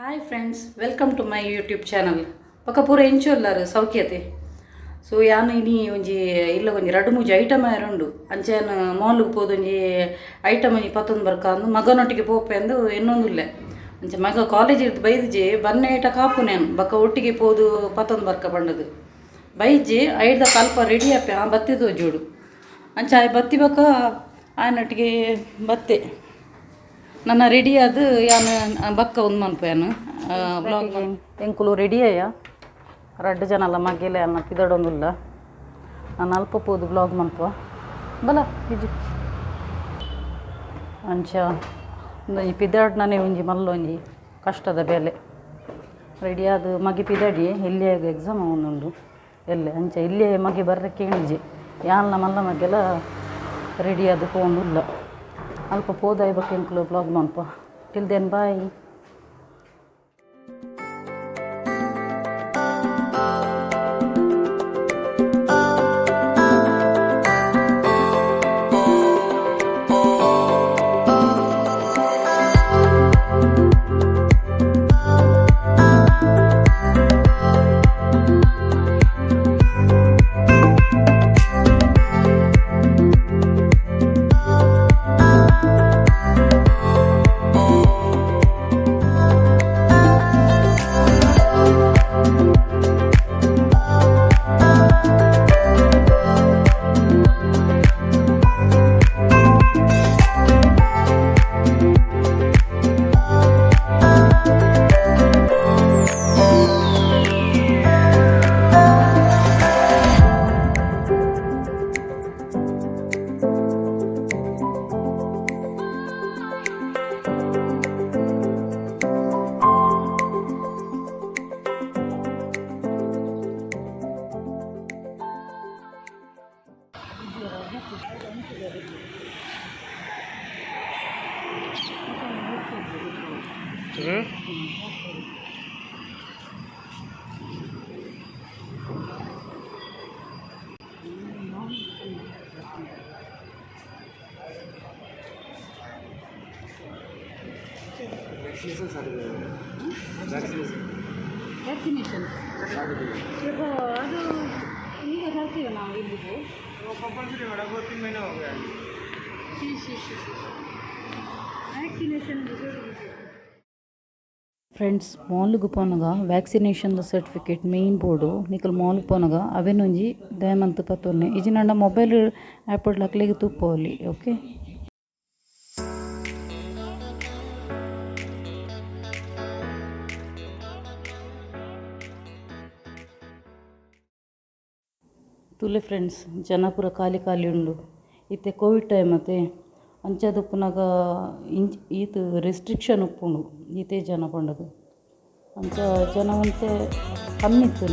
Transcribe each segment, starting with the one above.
Hi friends, welcome to my YouTube channel. ಪಕ್ಕ ಪೂರ ಎಂಚೊಲ್ಲಾರು ಸೌಖ್ಯತೆ. So ಯಾನು ಇನಿ ಒಂಜಿ ಇಲ್ಲ ಒಂಜಿ ರಡ್ಡು ಮೂಜಿ ಐಟಮ್ ಆಯರುಂಡು ಅಂಚೆನ ಮಾಲ್ಗೆ ಪೋದು ಒಂಜಿ ಐಟಮ್ ಒಂಜಿ ಪತ್ತೊಂದು ಬರ್ಕ ಅಂದು ಮಗನೊಟ್ಟಿಗೆ ಪೋಪೆ ಅಂದು ಎನ್ನೊಂದುಲ್ಲೆ. ಅಂಚೆ ಮಗ ಕಾಲೇಜ್ ಇರ್ದು ಬೈದ್ಜಿ ಬನ್ನೆ ಐಟ ಕಾಪು ನಾನು ಬಕ್ಕ ಒಟ್ಟಿಗೆ ಪೋದು ಪತ್ತೊಂದು ಬರ್ಕ ಬಂಡದು ಬೈಜ್ಜಿ ಐಡ್ದ ಕಲ್ಪ ರೆಡಿ ಆಪೆ ಆ ಬತ್ತಿದ್ದು ಜೋಡು ಅಂಚೆ ಆಯ್ ಬತ್ತಿ ಬಕ್ಕ ಆಯನೊಟ್ಟಿಗೆ ಬತ್ತೆ ನನ್ನ ರೆಡಿ ಅದು ಯಾನು ಬಕ್ಕ ಒಂದು ಮನ್ಪೇನು ಬ್ಲಾಗ್ ಎಂಕುಲು ರೆಡಿ ಅಯ್ಯ ರಡ್ಡು ಜನ ಅಲ್ಲ ಮಗ್ಗೆಲೆ ಅನ್ನ ಪಿದಡೊಂದುಲ್ಲ ನಾನು ಅಲ್ಪ ಪೋದು ಬ್ಲಾಗ್ ಮನ್ಪ ಬಲ ಇಜ್ಜಿ ಅಂಚ ಒಂದೊಂಜಿ ಪಿದಾಡ್ನೇ ಒಂಜಿ ಮಲ್ಲೊಂಜಿ ಕಷ್ಟದ ಬೆಲೆ ರೆಡಿ ಅದು ಮಗಿ ಪಿದಾಡಿ ಇಲ್ಲಿಯೇ ಎಕ್ಸಾಮ್ ಒಂದುಂಡು ಎಲ್ಲೆ ಅಂಚ ಇಲ್ಲಿಯೇ ಮಗಿ ಬರ್ರಕ್ಕೆ ಎಣಿಜಿ ಯಾಲ್ನ ಮಲ್ಲ ಮಗ್ಗೆಲ್ಲ ರೆಡಿ ಅದು ಪೋಂದುಲ್ಲ ಅಲ್ಪ ಪೋದಾಯ ಬಗ್ಗೆ ಎಂಕ್ಲು ಬ್ಲಾಗ್ ಮನ್ಪ ಟಿಲ್ ದೆನ್ ಬಾಯ್. ವ್ಯಾಕ್ಸಿನೇಷನ್ ಅದು ಈಗ ಹೇಳ್ತೀವಿ ನಾವು ಇಲ್ಲಿಗೆ ವ್ಯಾಕ್ಸಿನೇಷನ್. ಫ್ರೆಂಡ್ಸ್, ಮಾಲ್ಗೆ ಪೋನಾಗ ವ್ಯಾಕ್ಸಿನೇಷನ್ ಸರ್ಟಿಫಿಕೇಟ್ ಮೇಯ್ನ್ ಬೋರ್ಡು ನಿಕಲ್ ಮಾಲ್ಗೆ ಪೋನಾಗ ಅವೇನೊಂಜಿ ದಯಮಂತ್ ಪತ್ತೊನ್ನೆ ಇಜಿ ನನ್ನ ಮೊಬೈಲ್ ಆ್ಯಪ್ ಲಕ್ಲಿಗೆ ತುಪ್ಪೋಲಿ. ಓಕೆ, ತುಲೆ ಫ್ರೆಂಡ್ಸ್ ಜನ ಪೂರ ಖಾಲಿ ಖಾಲಿ ಉಂಡು. ಇತ್ತೆ ಕೋವಿಡ್ ಟೈಮ್ ಮತ್ತೆ ಅಂಚದು ಉಪ್ಪುನಾಗ ಈತ ರೆಸ್ಟ್ರಿಕ್ಷನ್ ಉಪ್ಪುಂಡು ಈತೆ ಜನ ಪಂಡದು ಅಂಚ ಜನ ಒಂತೆ ಕಮ್ಮಿ ಇತ್ತು.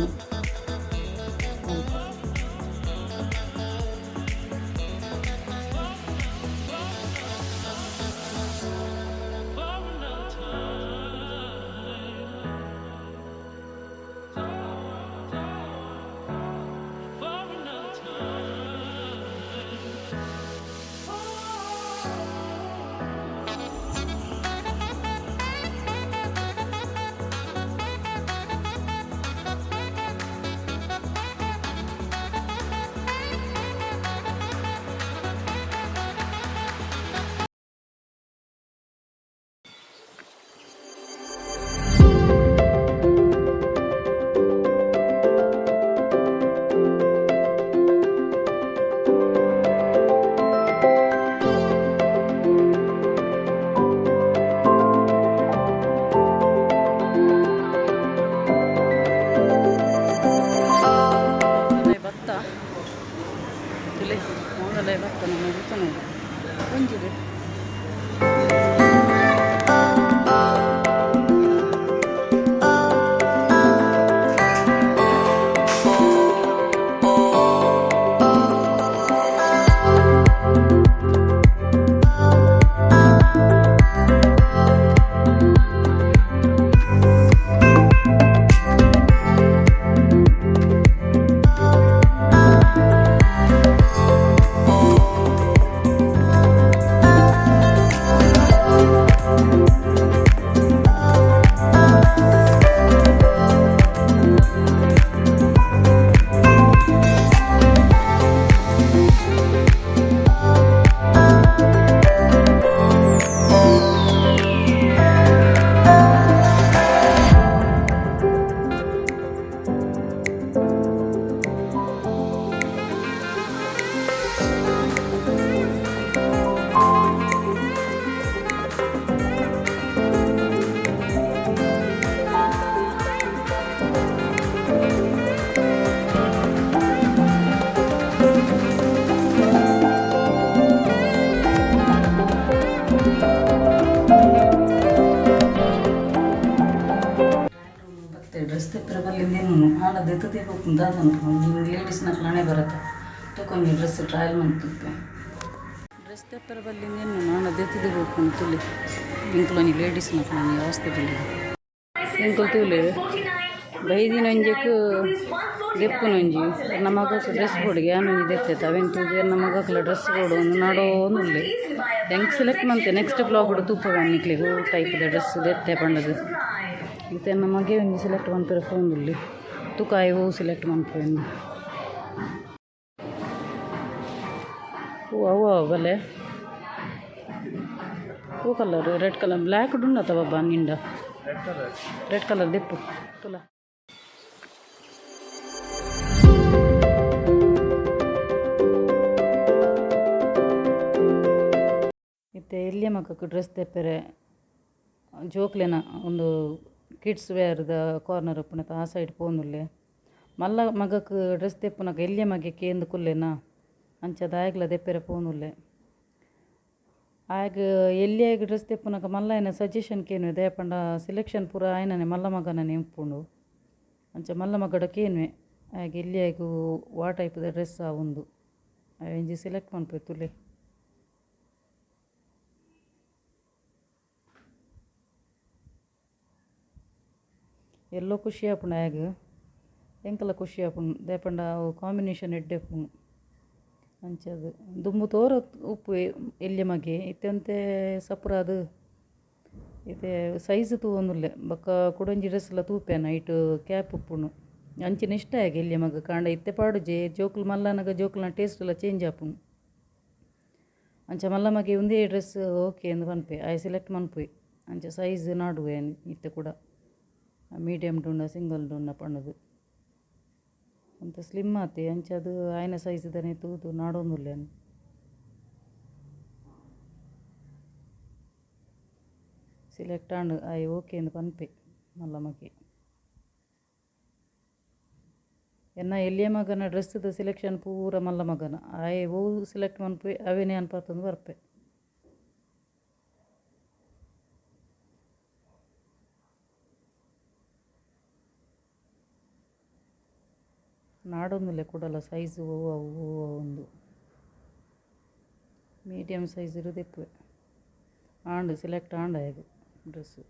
ಡ್ರೆಸ್ ತೆಪ್ಪರೆ ಬಲ್ಲಿಂದೇನು ಆಡದು ಎತ್ತದೆ ಹೋಗ್ತಂದು ಅದಂತ ಲೇಡೀಸ್ನ ಹಣೆ ಬರುತ್ತೆ ತಗೊಂಡು ಡ್ರೆಸ್ ಟ್ರಯಲ್ ಮಾಡ್ತಿದ್ದೆ ಡ್ರೆಸ್ ತೆಪ್ಪರೆ ಬಲ್ಲಿಂದೇನು ಆಡದು ಎತ್ತದೆ ಹೋಗ್ಕೊಂಡು ತುಳಿ ಇಂಕ್ಲೋನಿ ಲೇಡೀಸ್ನ ಹಣೆ ಅವಸ್ಥೆ ಬಲ್ಲಿ ಇಂಕ್ಲು ತುಳಿ ಬೈದಿನ ಒಂಜಕ್ಕೆ ದೆಪ್ಪುನೊಂಜಿ ನಮ್ಮ ಮಗಕ್ಕೆ ಡ್ರೆಸ್ ಬೋರ್ಡ್ಗೆ ಯಾನೊಂಜಿ ದೆತ್ತೈತೆ ಅವೆನ್ ತೂಜಿ ನಮ್ಮ ಮಗಕ್ಕೆಲ್ಲ ಡ್ರೆಸ್ ಬೋರ್ಡು ಒಂದು ನಾಡೋನುಲ್ಲೆ ಹೆಂಗೆ ಸೆಲೆಕ್ಟ್ ಮಾಡ್ತೆ ನೆಕ್ಸ್ಟ್ ಬ್ಲಾಗ್ ಕೂಡ ತೂಪಗ ನಿಕ್ಲಿಗೆ ಟೈಪ್ದ ಡ್ರೆಸ್ ದೆತ್ತೆ ಪಂಡದು ಮತ್ತು ನಮ್ಮ ಮಗೆ ಒಂಜಿ ಸೆಲೆಕ್ಟ್ ಮಾಡ್ತಾರೆ ಫೋನ್ದಲ್ಲಿ ತೂಕಾಯಿ ಹೂವು ಸೆಲೆಕ್ಟ್ ಮಾಡ್ಕೊಂಡು ಹೂ ಅವು ಬಲೆ ಹೂ ಕಲರ್ ರೆಡ್ ಕಲರ್ ಬ್ಲ್ಯಾಕ್ ಉಂಡ ಅಥವಾ ನಿಂಡ ರೆಡ್ ಕಲರ್ ದೆಪ್ಪು ತುಲ ಮತ್ತು ಎಲ್ಲಿಯ ಮಕ್ಕಕ್ಕೆ ಡ್ರೆಸ್ ತೆಪ್ಪರೆ ಜೋಕ್ಲೆನ ಒಂದು ಕಿಡ್ಸ್ ವೇರ್ದ ಕಾರ್ನರ್ ಉಪ್ಪುನತ ಆ ಸೈಡ್ ಪೋನುಲ್ಲೆ ಮಲ್ಲ ಮಗಕ್ಕೆ ಡ್ರೆಸ್ ತೆಪ್ಪುನಕ ಎಲ್ಲಿಯ ಮಗಕ್ಕೆ ಎಂದು ಕುಲ್ಲೆನಾ ಅಂಚದ ಆಯ್ಗ್ಲ ದೆಪ್ಪೆರೆ ಪೋನುಲ್ಲೆ ಆಗ ಎಲ್ಲಿಯಾಗ ಡ್ರೆಸ್ ತೆಪ್ಪುನಕ ಮಲ್ಲ ಏನ ಸಜೆಷನ್ಕೇನು ದೇಪಂಡ ಸೆಲೆಕ್ಷನ್ ಪೂರ ಆಯ್ನನೆ ಮಲ್ಲ ಮಗನೇ ಉಪ್ಪುಂಡು ಅಂಚ ಮಲ್ಲ ಮಗಡಕ್ಕೇನುವೆ ಹಾಗೆ ಎಲ್ಲಿಯಾಗೂ ವಾ ಟೈಪ್ದ ಡ್ರೆಸ್ ಆ ಒಂದು ಎಂಜಿ ಸೆಲೆಕ್ಟ್ ಮಾಡ್ಬೇಕು ತುಲೆ ಎಲ್ಲೋ ಖುಷಿ ಆಪುಂಡು ಆಗ ಎಂಕಲ್ಲ ಖುಷಿ ಆಪುಂಡು ದೇಪಂಡ ಕಾಂಬಿನೇಷನ್ ಎಡ್ಡೆಪ್ಪುಂಡು ಅಂಚದು ದುಂಬು ತೋರ ಉಪ್ಪು ಎಲ್ಲಿ ಮಗೆ ಇತ್ತಂತೆ ಸಪುರಾದು ಇತ್ತೆ ಸೈಜ್ ತೂವೊಂದುಲ್ಲೆ ಬೊಕ್ಕ ಕುಡೊಂಜಿ ಡ್ರೆಸ್ ಎಲ್ಲ ತೂಪೇನ ಇಟ್ಟು ಕ್ಯಾಪ್ ಉಪ್ಪುಂಡು ಅಂಚಿನ ಇಷ್ಟ ಆಗಿ ಎಲ್ಲಿ ಮಗ ಕಾಂಡ ಇತ್ತೆ ಪಾಡುಜೆ ಜೋಕುಲು ಮಲ್ಲನಗ ಜೋಕುಲ್ನ ಟೇಸ್ಟ್ ಎಲ್ಲ ಚೇಂಜ್ ಆಪುಂಡು ಅಂಚ ಮಲ್ಲ ಮಗೆ ಒಂದೇ ಡ್ರೆಸ್ ಓಕೆ ಎಂದು ಪನ್ಪೆ ಆಯ್ ಸೆಲೆಕ್ಟ್ ಮನ್ಪೋಯ್ ಅಂಚ ಸೈಜ್ ನಾಡುವೆ ಇತ್ತೆ ಕೂಡ ಮೀಡಿಯಮ್ ಡುಂಡ ಸಿಂಗಲ್ ಡುಂಡ ಪಣ್ಣದು ಅಂತ ಸ್ಲಿಮ್ ಆತೆ ಅಂಚದು ಆಯ್ನ ಸೈಜ್ದನೆ ತೂದು ನಾಡೊಂದುಲ್ಲೆ ಸೆಲೆಕ್ಟ್ ಆಂಡು ಆಯ್ ಓಕೆ ಎಂದು ಪನ್ಪೆ ಮಲ್ಲ ಮಗೆ ಎನ್ನ ಎಲ್ಲಿಯ ಮಗನ ಡ್ರೆಸ್ದ ಸೆಲೆಕ್ಷನ್ ಪೂರ ಮಲ್ಲ ಮಗನ ಆಯ್ ಹೂ ಸೆಲೆಕ್ಟ್ ಮನ್ಪೆ ಅವೇನೇ ಅನ್ಪಾತಂದು ಬರ್ಪೆ ನಾಡೊಂದುಲ್ಲೆ ಕೊಡಲ್ಲ ಸೈಜು ಅವು ಒಂದು ಮೀಡಿಯಮ್ ಸೈಜ್ ಇರೋದೆಪ್ಪುವೆ ಆಂಡು ಸೆಲೆಕ್ಟ್ ಆಂಡ ಹೇಗೆ ಡ್ರೆಸ್ಸು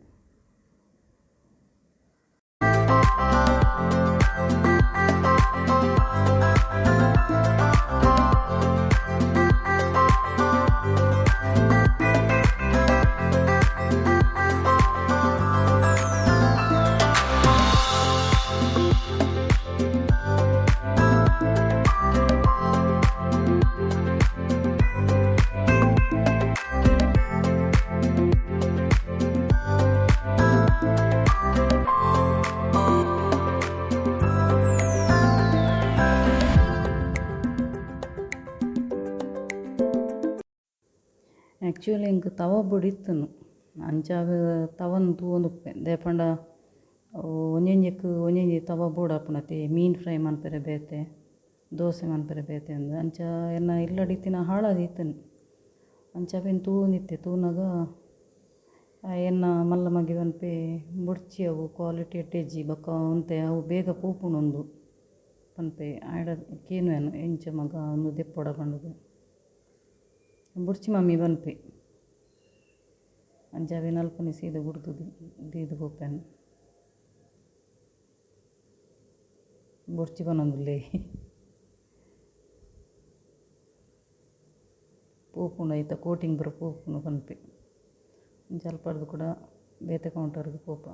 ಆ್ಯಕ್ಚುಲಿ ಇಂಕ ತವ ಬುಡಿತ್ತನು ಅಂಚಾಗ ತವನ್ ತೂವೊಂದುಪ್ಪೆ ದೇಪಂಡ ಒಂಜೊಂಜಿ ತವ ಬೋಡಾಪುನತೆ ಮೀನು ಫ್ರೈ ಮನ್ಪೆರೆ ಬೇತೆ ದೋಸೆ ಮನ್ಪೆರೆ ಬೇತೆ ಅಂದು ಅಂಚ ಎನ್ನ ಇಲ್ಲಡಿತ್ತಿನ ಹಾಳಾದಿತ್ತನು ಅಂಚ ಅವೇನು ತೂವೊಂದಿತ್ತೆ ತೂನಾಗ ಎನ್ನ ಮಲ್ಲ ಮಗೆ ಮನ್ಪೆ ಬುಡ್ಚಿ ಅವು ಕ್ವಾಲಿಟಿ ಎಟ್ಟೆಜ್ಜಿ ಬೊಕ್ಕ ಒಂತೆ ಅವು ಬೇಗ ಪೂಪುಣೊಂದು ಪನ್ಪೆ ಆಯ್ಡ ಕೇನುವೆನು ಎಂಚ ಮಗ ಒಂದು ದೆಪ್ಪೊಡ ಪಂಡುದು ಬುಡ್ಚಿ ಮಮ್ಮಿ ಬನ್ಪೆ ಅಂಚಾವೆ ನಲ್ಪನೆ ಸೀದ ಗುಡ್ದು ದೀದು ಹೋಗ್ಪೇನು ಬುಡ್ಚಿ ಬನ್ನೊಂದುಲ್ಲೆ ಪೂಪುಂಡು ಐತ ಕೋಟಿಂಗ್ ಬರೋ ಪೂಪುಂಡು ಬನ್ಪೆ ಜಲ್ಪಡ್ದು ಕೂಡ ಬೇತೆ ಕೌಂಟರ್ಗೆ ಪೋಪ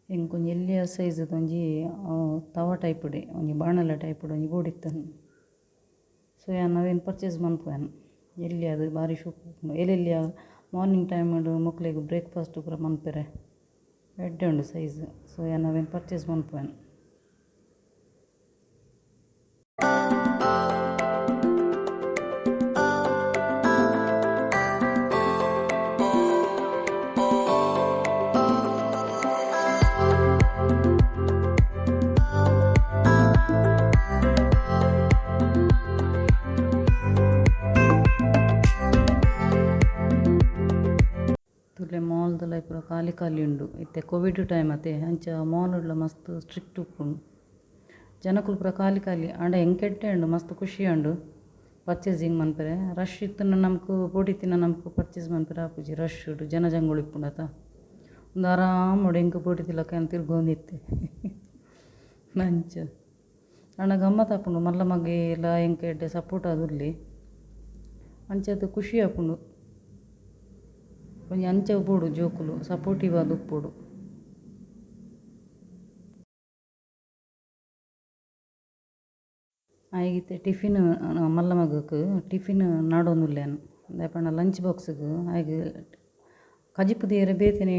ಎಂಕೊಂಜಿ ಎಲ್ಲಿಯ ಸೈಜ್ದು ಒಂಜಿ ತವ ಟೈಪ್ಡೆ ಒಂಜಿ ಬಾಣಲ ಟೈಪ್ಡು ಒಂಜಿ ಬೋಡಿತ್ತನು ಸೊ ನಾವೇನು ಪರ್ಚೇಸ್ ಮನ್ಪೋಯನು ಎಲ್ಲಿ ಅದು ಭಾರಿ ಶೂಪ್ ಎಲ್ಲೆಲ್ಲಿ ಮಾರ್ನಿಂಗ್ ಟೈಮ್ ಮಕ್ಳಿಗೆ ಬ್ರೇಕ್ಫಾಸ್ಟ್ ಪೂರ ಮನ್ಪೆರೆ ಎಡ್ಡೆ ಉಂಡು ಸೈಜ್ ಸೊ ನಾವೇನು ಪರ್ಚೇಸ್ ಮನ್ಪೋಯನು ಮಾಲ್ದಲ ಪೂರ ಖಾಲಿ ಖಾಲಿ ಉಂಡು ಇತ್ತೆ ಕೋವಿಡ್ ಟೈಮ್ ಅತೆ ಅಂಚ ಮಾಲ್ ಮಸ್ತ್ ಸ್ಟ್ರಿಕ್ಟ್ ಉಪ್ಪುಂಡು ಜನಕ್ಕುಲು ಪೂರ ಖಾಲಿ ಖಾಲಿ ಆಂಡ ಎಂಕೆಟ್ಟೆ ಉಂಡು ಮಸ್ತ್ ಖುಷಿ ಉಂಡು ಪರ್ಚೇಸಿಂಗ್ ಮನ್ಪರೆ ರಶ್ ಇತ್ತನ ನಮ್ಕು ಪೋಡಿತ್ತಿನ ನಮ್ಕು ಪರ್ಚೇಸ್ ಮನ್ಪರೆ ಆಪುಜಿ ರಶ್ ಉಂಡು ಜನ ಜಂಗುಳು ಇಪ್ಪುಂಡತ ಒಂದು ಆರಾಮೋಡು ಎಂಕು ಪೋಡಿತಿಲಕ ಅಂತ ತಿರ್ಗೊಂದಿತ್ತೆ ನಂಚ ಆಂಡ ಗಮ್ಮತ್ ಆಪುಂಡು ಮಲ್ಲ ಮಗೆ ಎಲ್ಲ ಎಂಕೆಡ್ಡೆ ಸಪೋರ್ಟ್ ಆದುರ್ಲಿ ಅಂಚದು ಖುಷಿ ಆಪುಂಡು ಒಂಜಿ ಅಂಚ ಉಪ್ಪೋಡು ಜೋಕುಲು ಸಪೋರ್ಟಿವ್ ಆದ್ ಉಪ್ಪೋಡು ಆಯ್ಗಿತ್ತೆ ಟಿಫಿನ್ ಮಲ್ಲ ಮಗಕ್ಕೆ ಟಿಫಿನ್ ನಾಡೊಂದುಲ್ಲೇನು ದಾಯಪಂಡ ಲಂಚ್ ಬಾಕ್ಸ್ಗೆ ಆಯ್ಗೆ ಕಜಿಪು ದೇರೆ ಬೇತೇನೆ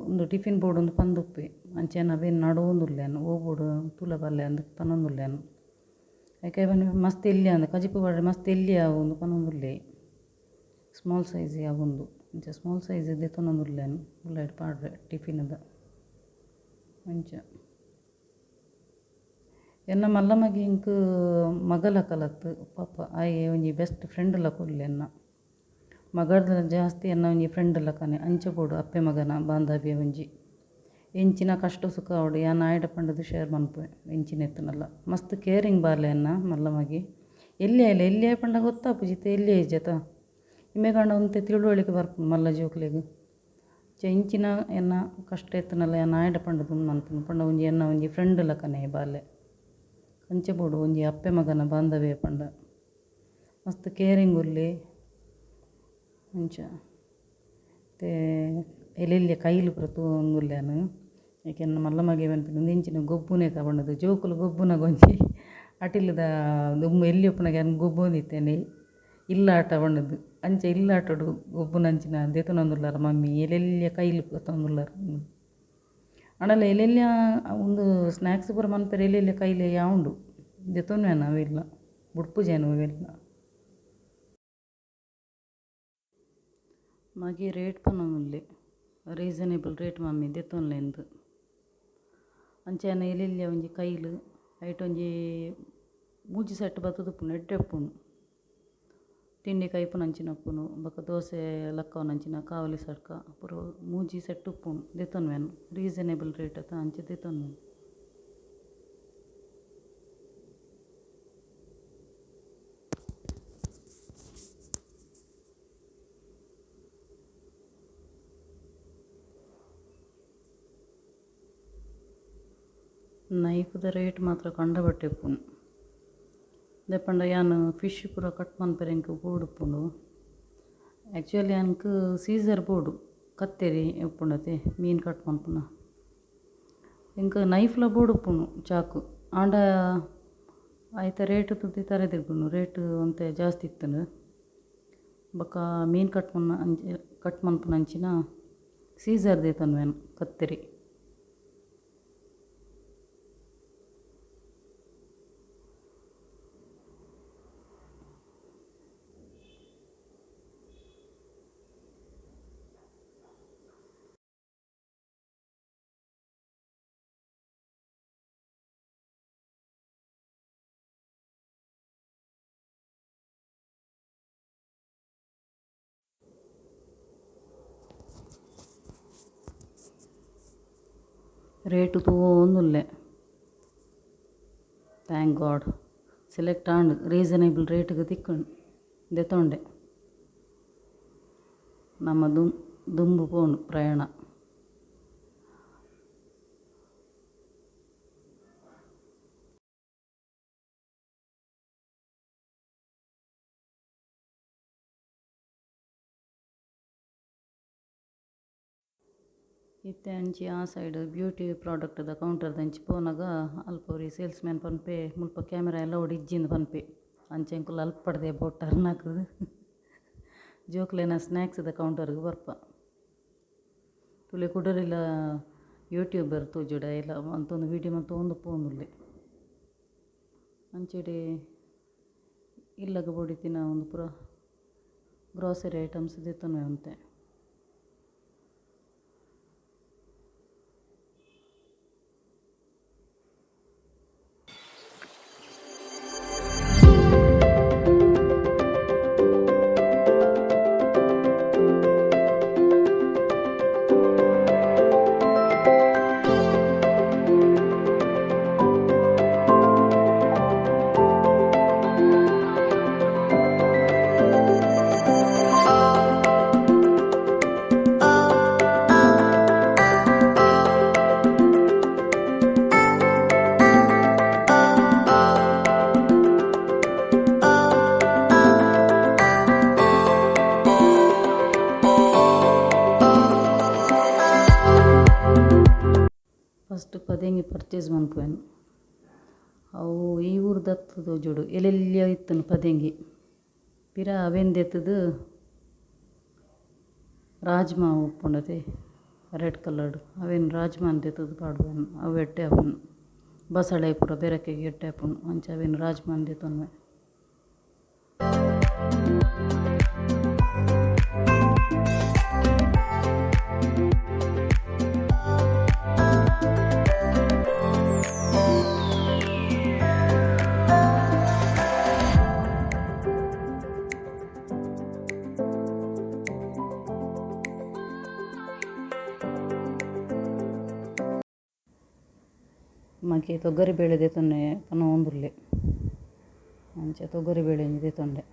ಒಂದು ಟಿಫಿನ್ ಬೋರ್ಡ್ ಒಂದು ಪಂದುಪ್ಪೆ ಅಂಚೆನ ಬೇನು ನಡೋಂದುಲ್ಲೇನು ಓಬೋಡು ತುಲ ಪಲ್ಲೆ ಅಂದ್ ಪನೊಂದುಲ್ಲೇನು ಯಾಕೆ ಬನ್ನಿ ಮಸ್ತ್ ಎಲ್ಲಿ ಅಂದ ಕಜಿಪು ಬಾಡ್ರೆ ಮಸ್ತ್ ಎಲ್ಲಿ ಆವೊಂದು ಪನೊಂದುಲ್ಲೆ ಸ್ಮಾಲ್ ಸೈಜ್ ಆವೊಂದು ಅಂಚ ಸ್ಮಾಲ್ ಸೈಜ್ ದೆತ್ತೊಂದುಲ್ಲೇನು ಉಳ್ಳಾಯ್ಡ್ ಪಾಡ್ರೆ ಟಿಫಿನ್ದ ಅಂಚ ಎನ್ನ ಮಲ್ಲ ಮಗೆ ಇಂಕ್ ಮಗಲ ಕಲತ್ತು ಪಾಪ ಆಯೆ ಒಂಜಿ ಬೆಸ್ಟ್ ಫ್ರೆಂಡ್ಲ ಕೊಡ್ಲೆ ಎನ್ನ ಮಗಡ್ದ ಜಾಸ್ತಿ ಎನ್ನ ಒಂಜಿ ಫ್ರೆಂಡ್ಲ ಕನೆ ಅಂಚ ಬೋಡು ಅಪ್ಪೆ ಮಗನ ಬಾಂಧವ್ಯ ಒಂಜಿ ಎಂಚಿನ ಕಷ್ಟ ಸುಖ ಅವಡು ಯಾನ್ ಆಯ್ಡ ಪಂಡದು ಶೇರ್ ಮನ್ಪುವೆ ಎಂಚಿನ ಎತ್ತನಲ್ಲ ಮಸ್ತ್ ಕೇರಿಂಗ್ ಬಾರ್ಲೆ ಎನ್ನ ಮಲ್ಲ ಮಗಿ ಎಲ್ಲಿ ಆಯ್ಲೆ ಎಲ್ಲಿ ಆಯ್ ಪಂಡ ಗೊತ್ತಾಪುಜಿತ್ತೆ ಎಲ್ಲಿ ಐಜತ ಇಮ್ಮೆ ಕಂಡ ಒಂತೆ ತಿಳುವಳಿಕೆ ಬರ್ಪುಂಡು ಮಲ್ಲ ಜೋಕ್ಲೆಗ್ ಇಂಚಿನ ಎನ್ನ ಕಷ್ಟ ಎತ್ತನಲ್ಲ ಯಾನ್ ಆಯ್ಡ ಪಂಡದು ಮನ್ಪುನು ಪಂಡ ಒಂಜಿ ಎನ್ನ ಒಂಜಿ ಫ್ರೆಂಡ್ಲ ಕನೆ ಬಾಲ್ಯ ಅಂಚೆ ಬೋಡು ಒಂಜಿ ಅಪ್ಪೆ ಮಗನ ಬಾಂಧವ್ಯ ಪಂಡ ಮಸ್ತ್ ಕೇರಿಂಗ್ ಉರ್ಲಿ ಅಂಚ ಮತ್ತು ಎಲ್ಲೆಲ್ಲಿ ಕೈಲು ಪೂರ ತೂಂದುಲ್ಲೇನು ಏಕೆನ್ನ ಮಲ್ಲ ಮಗೆ ಬಂತು ಇಂಚಿನ ಗೊಬ್ಬುನೇ ತಗೊಂಡದು ಜೋಕುಲು ಗೊಬ್ಬುನ ಗೊಂಜಿ ಅಟಿಲ್ದ ದುಮ್ಮು ಎಲ್ಲಿ ಒಪ್ಪನಾಗ ಏನು ಗೊಬ್ಬೊಂದಿತ್ತೇನೆ ಇಲ್ಲ ಆಟ ಬಂಡದು ಅಂಚೆ ಇಲ್ಲ ಆಟೋಡು ಗೊಬ್ಬುನ ಅಂಚಿನ ದೆತೊನೊಂದುಲ್ಲಾರ ಮಮ್ಮಿ ಎಲ್ಲೆಲ್ಲಿಯ ಕೈಲು ತೊಂದುಲ್ಲಾರ ಅಣ್ಣಲ್ಲ ಎಲ್ಲೆಲ್ಲಿಯ ಒಂದು ಸ್ನ್ಯಾಕ್ಸ್ ಪೂರ ಮನ್ಪರೆ ಎಲ್ಲೆಲ್ಲಿಯ ಕೈಲಿ ಯಾವುಂಡು ದೆತೊನ್ವೇನ ಅವೆಲ್ಲ ಬುಡ್ಪುಜೇನು ಅವೆಲ್ಲ ಮಗೆ ರೇಟ್ ಪನೊಂದುಲ್ಲೆ ರೀಸನೇಬಲ್ ರೇಟ್ ಮಮ್ಮಿ ದೆತೊನ್ಲೆ ಎಂದು ಅಂಚೆನ ಎಲ್ಲೆಲ್ಲಿಯ ಒಂಜಿ ಕೈಲು ಐಟ್ ಒಂಜಿ ಮೂಜಿ ಸೆಟ್ ಬತ್ತುದುಪ್ಪುನು ಎಡ್ಡೆ ಉಪ್ಪುನು ತಿಂಡಿ ಕೈಪುನ ಅಂಚಿನ ಉಪ್ಪುನು ಬೊಕ ದೋಸೆ ಲಕ್ಕವನ ಅಂಚಿನ ಕಾವಲಿ ಸರ್ಕ ಪೂರ ಮೂಜಿ ಸೆಟ್ ಉಪ್ಪುನು ದೆತೊನ್ವೇನು ರೀಸನೇಬಲ್ ರೇಟ್ ಅತ್ತ ಅಂಚೆ ದೆತೊನ್ವೇನು ನೈಫ್ದ ರೇಟ್ ಮಾತ್ರ ಕಂಡಬಟ್ಟೆ ಉಪ್ಪುನು ದೆಪ್ಪಂಡ ಯಾನು ಫಿಶ್ ಪೂರ ಕಟ್ ಮನ್ಪರೆ ಎಂಕ್ ಬೋರ್ಡ್ ಉಪ್ಪುಂಡು ಆ್ಯಕ್ಚುಲಿ ಅನ್ಕ್ ಸೀಸರ್ ಬೋರ್ಡು ಕತ್ತೆರಿ ಉಪ್ಪುಂಡತೆ ಮೀನು ಕಟ್ ಮನ್ಪುನ ಎಂಕ್ ನೈಫ್ಲ ಬೋರ್ಡ್ ಉಪ್ಪುನು ಚಾಕು ಆಂಡ ಆಯ್ತ ರೇಟ್ ತುದಿ ತರೆದಿರ್ಪುನು ರೇಟ್ ಒಂತೆ ಜಾಸ್ತಿ ಇತ್ತನು ಬೊಕ ಮೀನು ಕಟ್ ಮನ್ಪುನ ಅಂಚಿನ ಸೀಸರ್ ದೇತನ್ವೇನು ಕತ್ತೆರಿ ರೇಟು ತೂಂದುಲ್ಲೆ thank God select and reasonable ರೇಟ್ಗೆ ತಿಕ್ಕುಂಡು ದೆತೊಂಡೆ ನಮ್ಮ ದುಂಬು ಪೋನು ಪ್ರಯಾಣ ಇತ್ತೆ ಅಂಚಿ ಆ ಸೈಡ್ ಬ್ಯೂಟಿ ಪ್ರಾಡಕ್ಟ್ದ ಕೌಂಟರ್ದ ಅಂಚಿ ಪೋನಾಗ ಅಲ್ಪವ್ರಿ ಸೇಲ್ಸ್ ಮ್ಯಾನ್ ಪನ್ಪೆ ಮುಲ್ಪ ಕ್ಯಾಮೆರಾ ಎಲ್ಲ ಒಡಿ ಇಜ್ಜಿಂದು ಪನ್ಪೆ ಅಂಚೆ ಅಂಕುಲು ಅಲ್ಪ ಪಡ್ದೆ ಬೋಟ್ ಟರ್ನಾಕದು ಜೋಕ್ಲೆನ ಸ್ನ್ಯಾಕ್ಸ್ದ ಕೌಂಟರ್ಗೆ ಬರ್ಪ ತುಲೆ ಕುಡರಿಲ್ಲ ಯೂಟ್ಯೂಬರ್ ತೋಜುಡ ಎಲ್ಲ ಅಂತೊಂದು ವೀಡಿಯೋ ಮತ್ತು ಒಂದು ಪೋನುಲ್ಲೆ ಅಂಚೆಡೆ ಇಲ್ಲಗ ಬೊಡಿತಿನ ಒಂದು ಪೂರ ಗ್ರಾಸರಿ ಐಟಮ್ಸ್ ದೆತ್ತೊನೆ ಅಂತೆ ಪದಂಗಿ ಪರ್ಚೇಸ್ ಮನ್ಪುವೆನು. ಅವು ಈ ಊರ್ದತ್ತದು ಜೋಡು ಎಲ್ಲೆಲ್ಲಿಯೋ ಇತ್ತನು ಪದಂಗಿ ಪಿರ ಅವೆಂದೆತ್ತದು ರಾಜ್ಮಾ ಉಪ್ಪುಂಡತೆ ರೆಡ್ ಕಲರ್ಡ್ ಅವೇನು ರಾಜ್ಮಾ ಅಂತ ಎತ್ತದು ಪಾಡುವೆನು ಅವು ಎಟ್ಟೆ ಹಾಪುನು ಬಸಳೆ ಪೂರ ಬೆರಕೆಗೆ ಎಟ್ಟೆ ಹಾಪುನು ಅಂಚ ಅವೇನು ರಾಜ್ಮಾ ಅಂತ ಎತ್ತೊನ್ವೆ. ಮಾಕೆ ತೊಗರಿ ಬೇಳೆ ದೇತೊಂಡೆ ಪನ ಒಂದುರ್ಲೆ ಅಂಚೆ ತೊಗರಿ ಬೇಳೆ ದೇತೊಂಡೆ.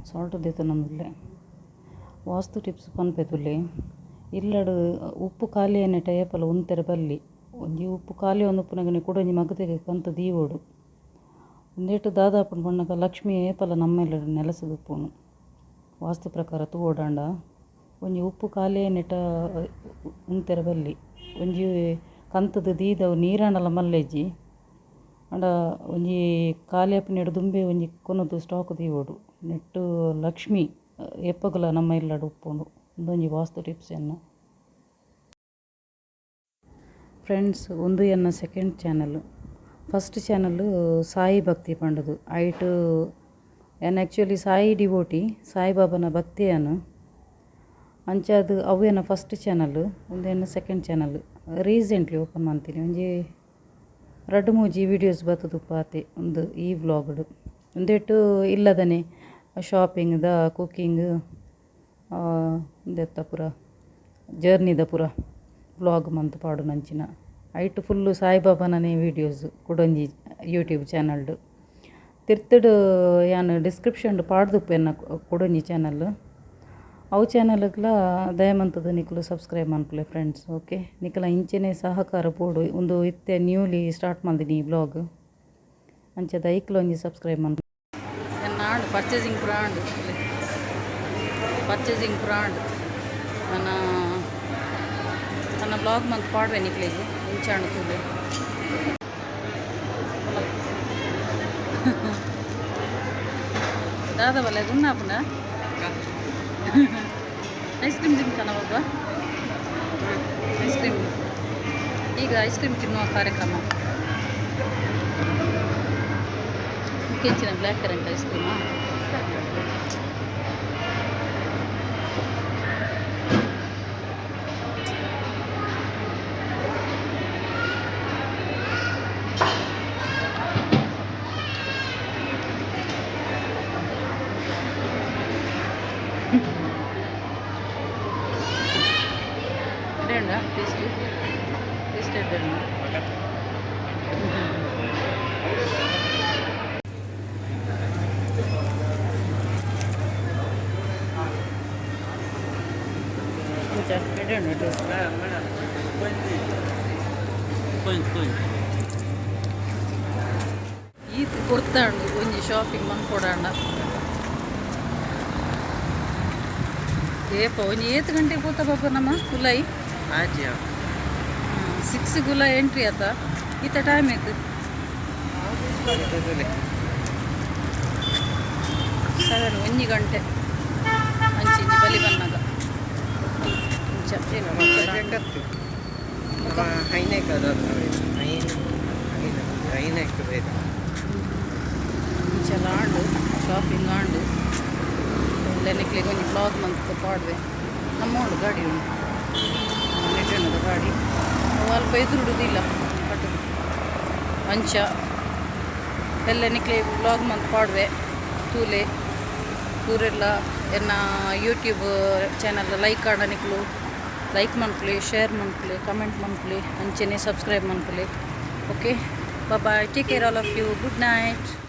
ಸಾಲ್ಟ್ ದೇತ ನಮ್ಮಲ್ಲೇ ವಾಸ್ತು ಟಿಪ್ಸ್ ಪನ್ಪೆತುಲ್ಲೆ ಇಲ್ಲಡು ಉಪ್ಪು ಖಾಲಿ ಎನ್ನೆ ಟೈಪಲ್ಲ ಉಂತೆರ ಬಲ್ಲಿ ಒಂಜಿ ಉಪ್ಪು ಖಾಲಿ ಒಂದು ಉಪ್ಪುನಗನೆ ಕೊಡೊಂಜಿ ಮಗತೆಗೆ ಕಂತ ದೀವೋಡು ಒಂದೇಟು ದಾದಾಪುನ ಬಣ್ಣಗ ಲಕ್ಷ್ಮಿ ಏಪಲ ನಮ್ಮೆಲ್ಲ ನೆಲಸದು ಉಪ್ಪುನು ವಾಸ್ತು ಪ್ರಕಾರ ತೂವೋಡಾಂಡ ಒಂಜಿ ಉಪ್ಪು ಖಾಲಿ ಎನ್ನೆಟ ಉಂತೆರ ಬಲ್ಲಿ ಒಂಜಿ ಕಂತದ ದೀದವು ನೀರಾಂಡಲ ಮಲ್ಲೆಜ್ಜಿ ಅಂಡ ಒಂಜಿ ಖಾಲಿ ಆಪಿನೆಡು ದುಂಬೆ ಒಂಜಿ ಕೊನದು ಸ್ಟಾಕ್ ದೀವೋಡು ನೆಟ್ಟು ಲಕ್ಷ್ಮಿ ಎಪ್ಪಗಲ ನಮ್ಮ ಇಲ್ಲಡು ಉಪ್ಪುಂಡು ಒಂದೊಂಜಿ ವಾಸ್ತು ಟಿಪ್ಸ್ ಎನ್ನ. ಫ್ರೆಂಡ್ಸ್ ಒಂದು ಎನ್ನ second channel first channel Sai ಭಕ್ತಿ ಪಂಡದು ಐಟು ಎನ್ನ ಆ್ಯಕ್ಚುಲಿ ಸಾಯಿ ಡಿವೋಟಿ ಸಾಯಿಬಾಬಾನ ಭಕ್ತಿಯನು ಅಂಚಾದು ಅವು ಎನ್ನ ಫಸ್ಟ್ ಚಾನಲ್ ಒಂದು ಎನ್ನ ಸೆಕೆಂಡ್ ಚಾನಲ್ ರೀಸೆಂಟ್ಲಿ ಓಪನ್ ಮಾಡ್ತೀನಿ ಒಂಜಿ 2-3 ವೀಡಿಯೋಸ್ ಬರ್ತದು ಪಾತೆ ಒಂದು ಈ ವ್ಲಾಗ್ಡು ಒಂದೇಟು ಇಲ್ಲದನೆ ಶಾಪಿಂಗ್ದ ಕುಕ್ಕಿಂಗ್ ಒಂದೆತ್ತ ಪೂರ ಜರ್ನಿದ ಪೂರ ವ್ಲಾಗ್ ಮಂತ್ ಪಾಡು ನಂಚಿನ ಐಟು ಫುಲ್ಲು ಸಾಯಿಬಾಬಾನೇ ವೀಡಿಯೋಸ್ ಕೊಡೊಂಜಿ ಯೂಟ್ಯೂಬ್ ಚಾನಲ್ಡು ತಿರ್ತಡು ಯಾನು ಡಿಸ್ಕ್ರಿಪ್ಷನ್ ಪಾಡ್ದುಪ್ಪು ಎನ್ನ ಕೊಡೊಂಜಿ ಚಾನಲ್ ಅವು ಚಾನಲ್ಗಳ ದಯಮಂತದ ನಿಕ್ಲು ಸಬ್ಸ್ಕ್ರೈಬ್ ಮನ್ಪುಲೆ ಫ್ರೆಂಡ್ಸ್. ಓಕೆ ನಿಕ್ಲ ಇಂಚೆನೆ ಸಹಕಾರ ಪೋಡು ಒಂದು ಇತ್ತೆ ನ್ಯೂಲಿ ಸ್ಟಾರ್ಟ್ ಮಾಡಿದೀನಿ ಈ ಬ್ಲಾಗ್ ಅಂಚೆ ದೈಕ್ಲು ಒಂಜಿ ಸಬ್ಸ್ಕ್ರೈಬ್ ಮನ್ಪು ನಾಡು ಪರ್ಚೇಸಿಂಗ್ ಬ್ರಾಂಡ್ ನನ್ನ ಬ್ಲಾಗ್ ಮಂತ್ ಪಾಡ್ವೆ ನಿಕ್ಲಿಗೆ ಇಂಚಾಣು ತೂಲೆ ದಾದ ಬಲ್ಲ ಗುನ್ನಾಪುನ ಐಸ್ ಕ್ರೀಮ್ ತಿಂತಾನ ಒಬ್ಬ ಐಸ್ ಕ್ರೀಮ್ ಈಗ ಐಸ್ ಕ್ರೀಮ್ ತಿನ್ನುವ ಕಾರ್ಯಕ್ರಮ ಕೆಂಚಿನ ಬ್ಲ್ಯಾಕ್ ಕರೆಂಟ್ ಐಸ್ ಕ್ರೀಮಾ ಟೇಸ್ಟ್ ಈತ್ ಕೊಡ್ತಾಂಡು ಒಂಜಿ ಶಾಪಿಂಗ್ ಮನ್ಕೊಡಾಂಡ ಏಪ ಒಂಜಿ 8 ಗಂಟೆಗೆ ಪೋತ ಪಾಪ ನಮ್ಮ ಕುಲಾಯಿ 6 ಗುಲ ಎಂಟ್ರಿ ಆತ ಈತ ಟೈಮ್ ಆಯ್ತು 7 1 ಗಂಟೆ ಅಂಚಿಂಚಿ ಬಲಿ ಬನ್ನಾಗ ಇಂಚೆಲ್ಲ ಆಂಡು ಶಾಪಿಂಗ್ ಆಂಡು ನೆಕ್ಲಿಗೆ ಒಂಜಿ ಬ್ಲಾಗ್ ಮಂತ್ ಪಾಡ್ವೆ ನಮ್ಮೋಡು ಗಾಡಿ ಉಂಟು ನೆಟ್ಟಣದ ಗಾಡಿ ಅವು ಅಲ್ಪ ಎದುರುಡುದಿಲ್ಲ ಕಟ್ಟು ಅಂಚ ಎಲ್ಲ ನಿಕ್ಲೆ ಬ್ಲಾಗ್ ಮಂತ್ ಪಾಡ್ವೆ ತೂಲೆ ತೂರೆಲ್ಲ ಎನ್ನ ಯೂಟ್ಯೂಬ್ ಚಾನಲ್ ಲೈಕ್ ಆಡ ನಿಕ್ಲು ಲೈಕ್ ಮನ್ಪುಲಿ, ಶೇರ್ ಮನ್ಪುಲಿ, ಕಮೆಂಟ್ ಮನ್ಪುಲಿ, ಅಂಚೆನೆ ಸಬ್ಸ್ಕ್ರೈಬ್ ಮನ್ಪುಲಿ. Okay, bye, take care all of you. Good night.